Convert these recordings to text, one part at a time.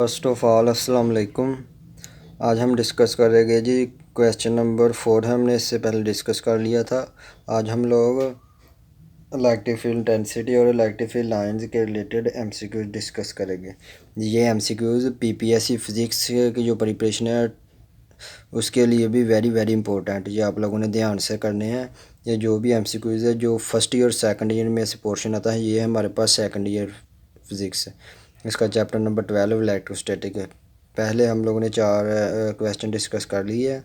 First of all अस्सलाम वालेकुम। आज हम डिस्कस करेंगे जी क्वेश्चन नंबर 4 है, हमने इससे पहले डिस्कस कर लिया था। आज हम लोग इलेक्ट्रिक फील्ड इंटेंसिटी और इलेक्ट्रिक फील्ड लाइंस के रिलेटेड एमसीक्यूज डिस्कस करेंगे। ये एमसीक्यूज पीपीएससी फिज़िक्स की जो प्रिपरेशन है उसके लिए भी वेरी वेरी इंपॉर्टेंट, ये आप लोगों ने ध्यान से करने हैं। ये जो भी एमसीक्यूज है जो फर्स्ट ईयर सेकंड ईयर में से पोर्शन आता है, ये हमारे पास सेकंड ईयर फिज़िक्स है। इसका चैप्टर नंबर 12 इलेक्ट्रोस्टैटिक है। पहले हम लोगों ने 4 क्वेश्चन डिस्कस कर लिए हैं।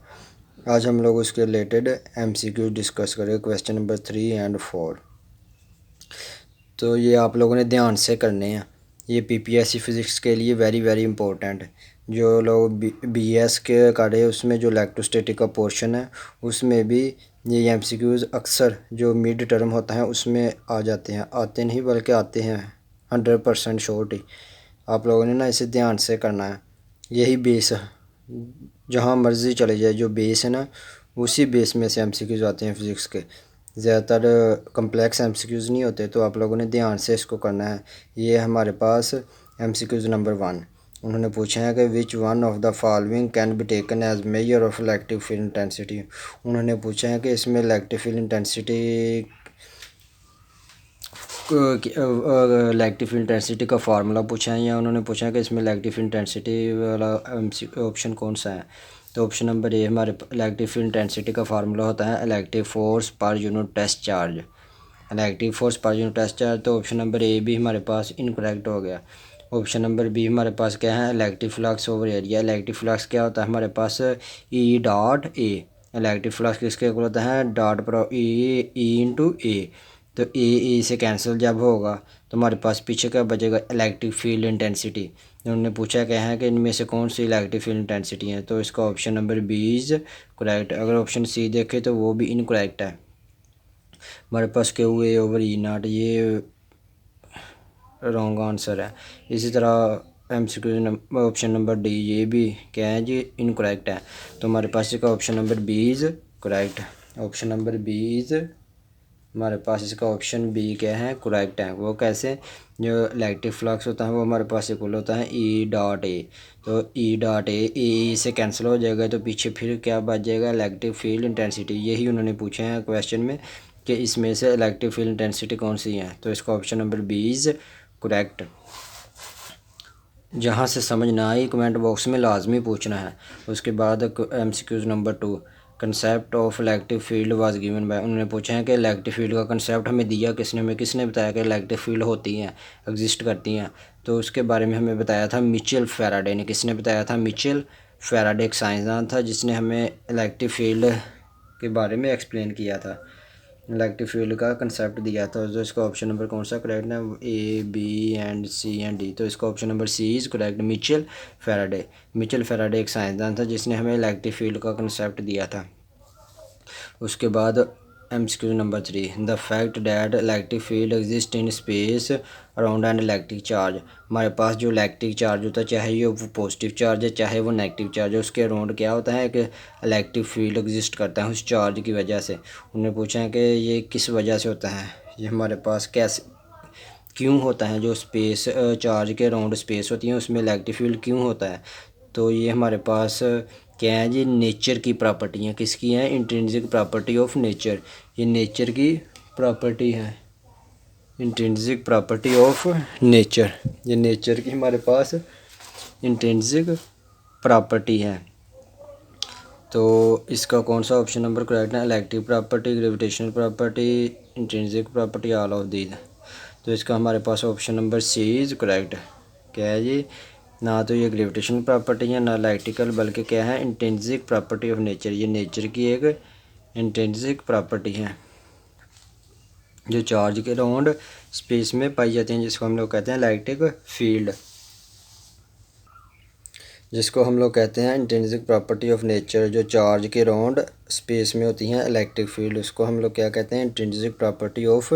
आज हम लोग उसके रिलेटेड एमसीक्यू डिस्कस करेंगे, क्वेश्चन नंबर 3 एंड 4। तो ये आप लोगों ने ध्यान से करने हैं, ये पीपीएससी फिज़िक्स के लिए वेरी वेरी इंपॉर्टेंट है। जो लोग बीएस के कर रहे हैं उसमें जो इलेक्ट्रोस्टैटिक का पोर्शन है उसमें भी ये एमसीक्यूज़ अक्सर जो मिड टर्म होता है उसमें आ जाते हैं, आते नहीं बल्कि आते हैं 100% श्योर ही। आप लोगों ने ना इसे ध्यान से करना है। यही बेस है, जहाँ मर्ज़ी चले जाए जो बेस है ना उसी बेस में से एमसीक्यूज़ आते हैं फिज़िक्स के। ज़्यादातर कम्प्लेक्स एमसीक्यूज़ नहीं होते, तो आप लोगों ने ध्यान से इसको करना है। ये हमारे पास एमसीक्यूज़ नंबर 1 उन्होंने पूछा है कि which one of the following can be taken as measure of electric field intensity. उन्होंने पूछा है कि इसमें electric field intensity electric field intensity का फार्मूला पूछा है, या उन्होंने पूछा है कि इसमें इलेक्ट्रिक फील्ड इंटेंसिटी वाला ऑप्शन कौन सा है। तो ऑप्शन नंबर ए हमारे इलेक्ट्रिक फील्ड इंटेंसिटी का फार्मूला होता है electric force per unit test charge, electric force per unit test charge. तो ऑप्शन नंबर ए भी हमारे पास इनकरेक्ट हो गया। ऑप्शन नंबर बी हमारे पास क्या है, electric flux over area. Electric flux क्या होता है हमारे पास, E dot A. Electric flux किसके इक्वल होता है, डॉट पर ई इंटू ए। तो ए से कैंसिल जब होगा तो हमारे पास पीछे क्या बचेगा, इलेक्ट्रिक फील्ड इंटेंसिटी। उन्होंने पूछा क्या है कि इनमें से कौन सी इलेक्ट्रिक फील्ड इंटेंसिटी है, तो इसका option number B is correct. अगर ऑप्शन सी देखें तो वो भी इनकरेक्ट है। हमारे पास Q A over E naught, ये रॉन्ग आंसर है। इसी तरह एमसीक्यू ऑप्शन नंबर डी ये भी क्या है जी, इनकरेक्ट है। तो हमारे पास इसका option number B is correct. Option number B is हमारे पास इसका ऑप्शन बी क्या है, करेक्ट है। वो कैसे, जो इलेक्ट्रिक फ्लक्स होता है वो हमारे पास इक्वल होता है ई डॉट ए। तो ई डॉट ए से कैंसिल हो जाएगा तो पीछे फिर क्या बच जाएगा, इलेक्ट्रिक फील्ड इंटेंसिटी। यही उन्होंने पूछे हैं क्वेश्चन में कि इसमें से इलेक्ट्रिक फील्ड इंटेंसिटी कौन सी है। तो इसका option number B is correct. जहाँ से समझ ना आई कमेंट बॉक्स में लाजमी पूछना है। उसके बाद MCQs number 2, concept of electric field was given by. उन्होंने पूछा है कि इलेक्ट्रिक फील्ड का कंसेप्ट हमें दिया किसने, हमें किसने बताया कि इलेक्ट्रिक फील्ड होती हैं, एग्जिस्ट करती हैं। तो उसके बारे में हमें बताया था मिचेल फैराडे ने। किसने बताया था, मिचेल फैराडे एक साइंसदान था जिसने हमें इलेक्ट्रिक फील्ड के बारे में एक्सप्लेन किया था, इलेक्ट्रिक फील्ड का कंसेप्ट दिया था। तो इसका ऑप्शन नंबर कौन सा करेक्ट है, A B and C and D. तो इसका option number C is correct, Michael Faraday. Michael Faraday एक साइंसदान था जिसने हमें इलेक्ट्रिक फील्ड का कंसेप्ट दिया था। उसके बाद MCQ number 3, the fact that electric field exist in space around and electric charge. हमारे पास जो इलेक्ट्रिक चार्ज होता है, चाहे वो पॉजिटिव चार्ज है चाहे वो नेगेटिव चार्ज है, उसके अराउंड क्या होता है कि इलेक्ट्रिक फील्ड एग्जिस्ट करता है उस चार्ज की वजह से। उन्होंने पूछा है कि ये किस वजह से होता है, ये हमारे पास कैसे क्यों होता है, जो स्पेस चार्ज के अराउंड स्पेस होती है उसमें इलेक्ट्रिक फील्ड क्यों होता है। तो ये हमारे पास क्या है जी, नेचर की प्रॉपर्टी है। किसकी है, इंट्रिंसिक प्रॉपर्टी ऑफ नेचर। ये नेचर की प्रॉपर्टी है, इंट्रिंसिक प्रॉपर्टी ऑफ नेचर। ये नेचर की हमारे पास इंट्रिंसिक प्रॉपर्टी है। तो इसका कौन सा ऑप्शन नंबर करेक्ट है, electric property, gravitational property, intrinsic property, all of these. तो इसका हमारे पास option number C is correct. क्या है जी, ना तो ये ग्रेविटेशनल प्रॉपर्टी है ना इलेक्ट्रिकल, बल्कि क्या है, इंट्रिंसिक प्रॉपर्टी ऑफ नेचर। ये नेचर की एक इंट्रिंसिक प्रॉपर्टी है जो चार्ज के अराउंड स्पेस में पाई जाती हैं, जिसको हम लोग कहते हैं इलेक्ट्रिक फील्ड, जिसको हम लोग कहते हैं इंट्रिंसिक प्रॉपर्टी ऑफ नेचर। जो चार्ज के अराउंड स्पेस में होती हैं इलेक्ट्रिक फील्ड, उसको हम लोग क्या कहते हैं, इंट्रिंसिक प्रॉपर्टी ऑफ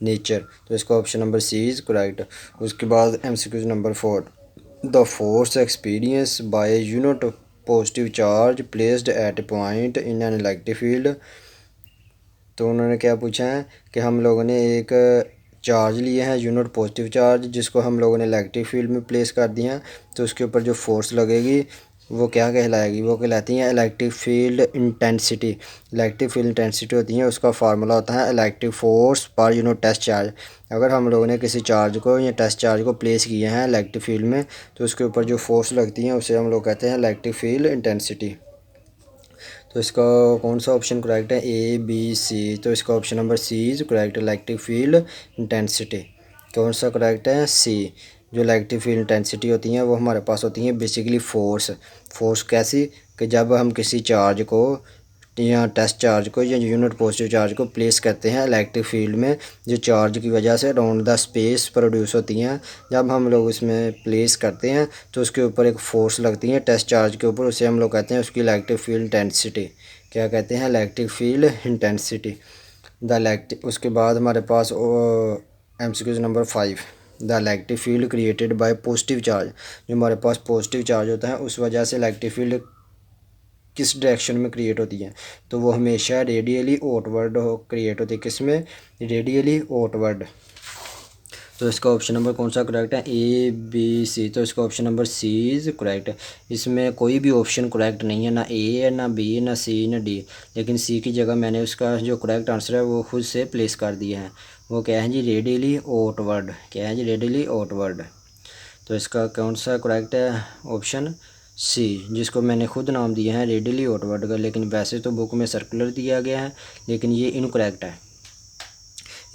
नेचर। तो इसका option number C is correct. उसके बाद MCQ number 4, the force experience by unit positive charge placed at a point in an electric field. तो उन्होंने क्या पूछा है कि हम लोगों ने एक चार्ज लिए हैं, यूनिट पॉजिटिव चार्ज, जिसको हम लोगों ने इलेक्ट्रिक फील्ड में प्लेस कर दिया है, तो उसके ऊपर जो फोर्स लगेगी वो क्या कहलाएगी, वो कहलाती है electric field intensity. Electric field intensity होती है, उसका फार्मूला होता है electric force per unit test charge. अगर हम लोगों ने किसी चार्ज को या टेस्ट चार्ज को प्लेस किए हैं इलेक्ट्रिक फील्ड में, तो उसके ऊपर जो फोर्स लगती है उसे हम लोग कहते हैं इलेक्ट्रिक फील्ड इंटेंसिटी। तो इसका कौन सा ऑप्शन करेक्ट है, ए बी सी। तो इसका option number C is correct, electric field intensity. कौन सा करेक्ट है, सी। जो इलेक्ट्रिक फील्ड इंटेंसिटी होती हैं वो हमारे पास होती हैं बेसिकली फोर्स कैसी, कि जब हम किसी चार्ज को या टेस्ट चार्ज को या यूनिट पॉजिटिव चार्ज को प्लेस करते हैं इलेक्ट्रिक फील्ड में, जो चार्ज की वजह से अराउंड द स्पेस प्रोड्यूस होती हैं, जब हम लोग इसमें प्लेस करते हैं तो उसके ऊपर एक फोर्स लगती है टेस्ट चार्ज के ऊपर, उसे हम लोग कहते हैं उसकी इलेक्ट्रिक फील्ड इंटेंसिटी। क्या कहते हैं, इलेक्ट्रिक फील्ड इंटेंसिटी। उसके बाद हमारे पास MCQ number 5, the electric field created by positive charge. जो हमारे पास पॉजिटिव चार्ज होता है उस वजह से इलेक्ट्रिक फील्ड किस डायरेक्शन में क्रिएट होती है, तो वो हमेशा रेडियली आउटवर्ड क्रिएट होती है। किस में, रेडियली आउटवर्ड। तो इसका ऑप्शन नंबर कौन सा करेक्ट है, ए बी सी। तो इसका option number C is correct. इसमें कोई भी ऑप्शन करेक्ट नहीं है, ना ए है, ना बी, ना सी, ना डी, लेकिन सी की जगह मैंने उसका जो करेक्ट आंसर है वो खुद से प्लेस कर दिया है। वो क्या है जी, रेडियली आउटवर्ड। क्या है जी, रेडियली आउटवर्ड। तो इसका कौन सा करेक्ट है, ऑप्शन सी, जिसको मैंने खुद नाम दिया है रेडियली आउटवर्ड का, लेकिन वैसे तो बुक में सर्कुलर दिया गया है, लेकिन ये इनकरेक्ट है।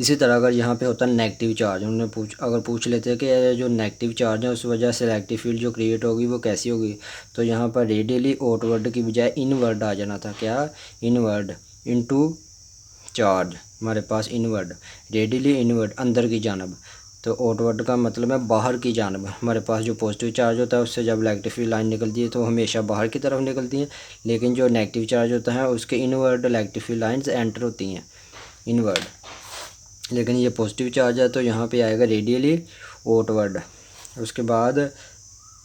इसी तरह अगर यहाँ पे होता है नेगेटिव चार्ज, उन्होंने अगर पूछ लेते हैं कि जो नेगेटिव चार्ज है उस वजह से इलेक्ट्रिक फील्ड जो क्रिएट होगी वो कैसी होगी, तो यहाँ पर रेडियली आउटवर्ड की बजाय इनवर्ड आ जाना था। क्या, इनवर्ड इनटू चार्ज, हमारे पास इनवर्ड, रेडियली इनवर्ड अंदर की जानब। तो आउटवर्ड का मतलब है बाहर की जानब। हमारे पास जो पॉजिटिव चार्ज होता है उससे जब इलेक्ट्रिक फील्ड लाइन निकलती है तो हमेशा बाहर की तरफ निकलती हैं, लेकिन जो नेगेटिव चार्ज होता है उसके inward electric field lines enter होती हैं, इनवर्ड। लेकिन ये पॉजिटिव चार्ज है तो यहाँ पे आएगा रेडियली आउटवर्ड। उसके बाद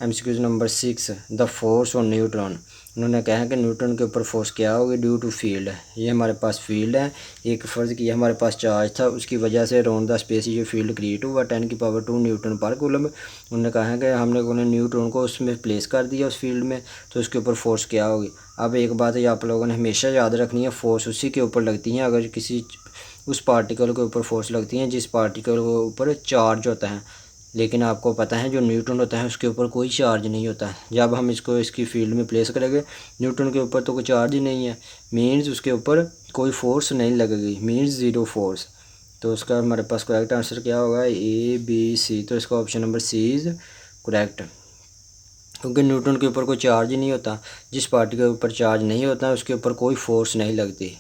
MCQ number 6, the force on neutron. उन्होंने कहा है कि न्यूट्रॉन के ऊपर फोर्स क्या होगी, ड्यू टू फील्ड। ये हमारे पास फील्ड है, एक फ़र्ज़ किया हमारे पास चार्ज था, उसकी वजह से अराउंड द स्पेस ये फील्ड क्रिएट हुआ 10⁻² न्यूटन पर कूलम। उन्होंने कहा है कि हमने न्यूट्रॉन को उसमें प्लेस कर दिया उस फील्ड में, तो उसके ऊपर फोर्स क्या होगी। अब एक बात है आप लोगों ने हमेशा याद रखनी है, फोर्स उसी के ऊपर लगती हैं अगर किसी उस पार्टिकल के ऊपर फोर्स लगती हैं जिस पार्टिकल के ऊपर चार्ज होता है। लेकिन आपको पता है जो न्यूट्रॉन होता है उसके ऊपर कोई चार्ज नहीं होता है। जब हम इसको इसकी फील्ड में प्लेस करेंगे, न्यूट्रॉन के ऊपर तो कोई चार्ज ही नहीं है, मीन्स उसके ऊपर कोई फोर्स नहीं लगेगी, मीन्स ज़ीरो फोर्स। तो उसका हमारे पास करेक्ट आंसर क्या होगा, ए बी सी। तो इसका option number C is correct, क्योंकि न्यूट्रॉन के ऊपर कोई चार्ज ही नहीं होता। जिस पार्टिकल के ऊपर चार्ज नहीं होता उसके ऊपर कोई फोर्स नहीं लगती,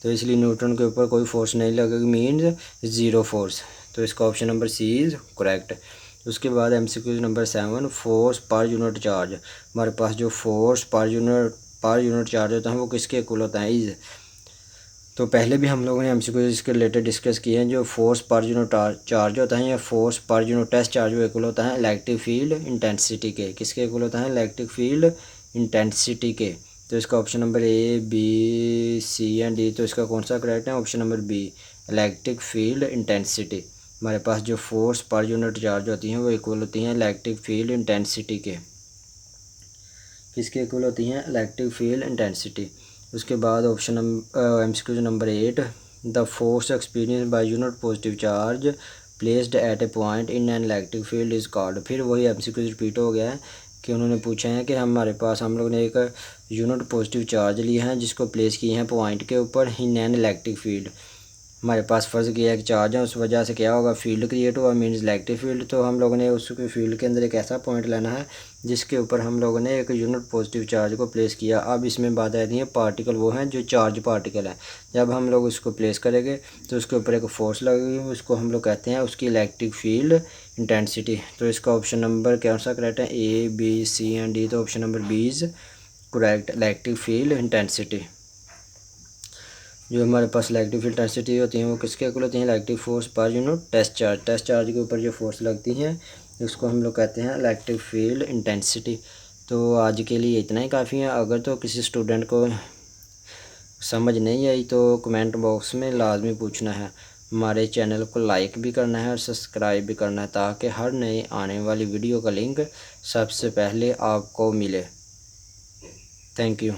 तो इसलिए न्यूट्रॉन के ऊपर कोई फोर्स नहीं लगेगी, मीन्स ज़ीरो फोर्स। तो इसका option number C is correct. उसके बाद MCQ number 7, force per unit charge. हमारे पास जो फोर्स पर यूनिट चार्ज होता है वो किसके इक्वल होता है, इज़। तो पहले भी हम लोगों ने MCQ इसके रिलेटेड डिस्कस किए हैं। जो फोर्स पर यूनिट चार्ज होता है या force per unit test charge वो इक्वल होता है इलेक्ट्रिक फील्ड इंटेंसिटी के। किसके इक्वल होता है, इलेक्ट्रिक फील्ड इंटेंसिटी के। तो इसका option number A B C and D. तो इसका कौन सा करेक्ट है, option number B, electric field intensity. हमारे पास जो फोर्स पर यूनिट चार्ज होती हैं वो इक्वल होती हैं इलेक्ट्रिक फील्ड इंटेंसिटी के। किसके इक्वल होती हैं, इलेक्ट्रिक फील्ड इंटेंसिटी। उसके बाद option MCQ number 8, the force experience by unit positive charge placed at a point in an electric field is called. फिर वही MCQ रिपीट हो गया है कि उन्होंने पूछा है कि हम लोग ने एक यूनिट पॉजिटिव चार्ज लिया है जिसको प्लेस किए हैं पॉइंट के ऊपर इन एन इलेक्ट्रिक फील्ड। हमारे पास फ़र्ज़ किया है कि चार्ज है, उस वजह से क्या होगा, फील्ड क्रिएट हुआ, मीन्स इलेक्ट्रिक फील्ड। तो हम लोगों ने उसके फील्ड के अंदर एक ऐसा पॉइंट लेना है जिसके ऊपर हम लोगों ने एक यूनिट पॉजिटिव चार्ज को प्लेस किया। अब इसमें बात आती है पार्टिकल वो हैं जो चार्ज पार्टिकल है। जब हम लोग उसको प्लेस करेंगे तो उसके ऊपर एक फोर्स लगेगी, उसको हम लोग कहते हैं उसकी इलेक्ट्रिक फील्ड इंटेंसिटी। तो इसका ऑप्शन नंबर कौन सा करेक्ट है, A B C and D. तो option number B is correct, electric field intensity. जो हमारे पास इलेक्ट्रिक फील्ड इंटेंसिटी होती है वो किसके इक्वल होती हैं, electric force per unit test charge के ऊपर जो फोर्स लगती हैं उसको हम लोग कहते हैं इलेक्ट्रिक फील्ड इंटेंसिटी। तो आज के लिए इतना ही काफ़ी है। अगर तो किसी स्टूडेंट को समझ नहीं आई तो कमेंट बॉक्स में लाजमी पूछना है। हमारे चैनल को लाइक भी करना है और सब्सक्राइब भी करना है, ताकि हर नए आने वाली वीडियो का लिंक सबसे पहले आपको मिले। Thank you.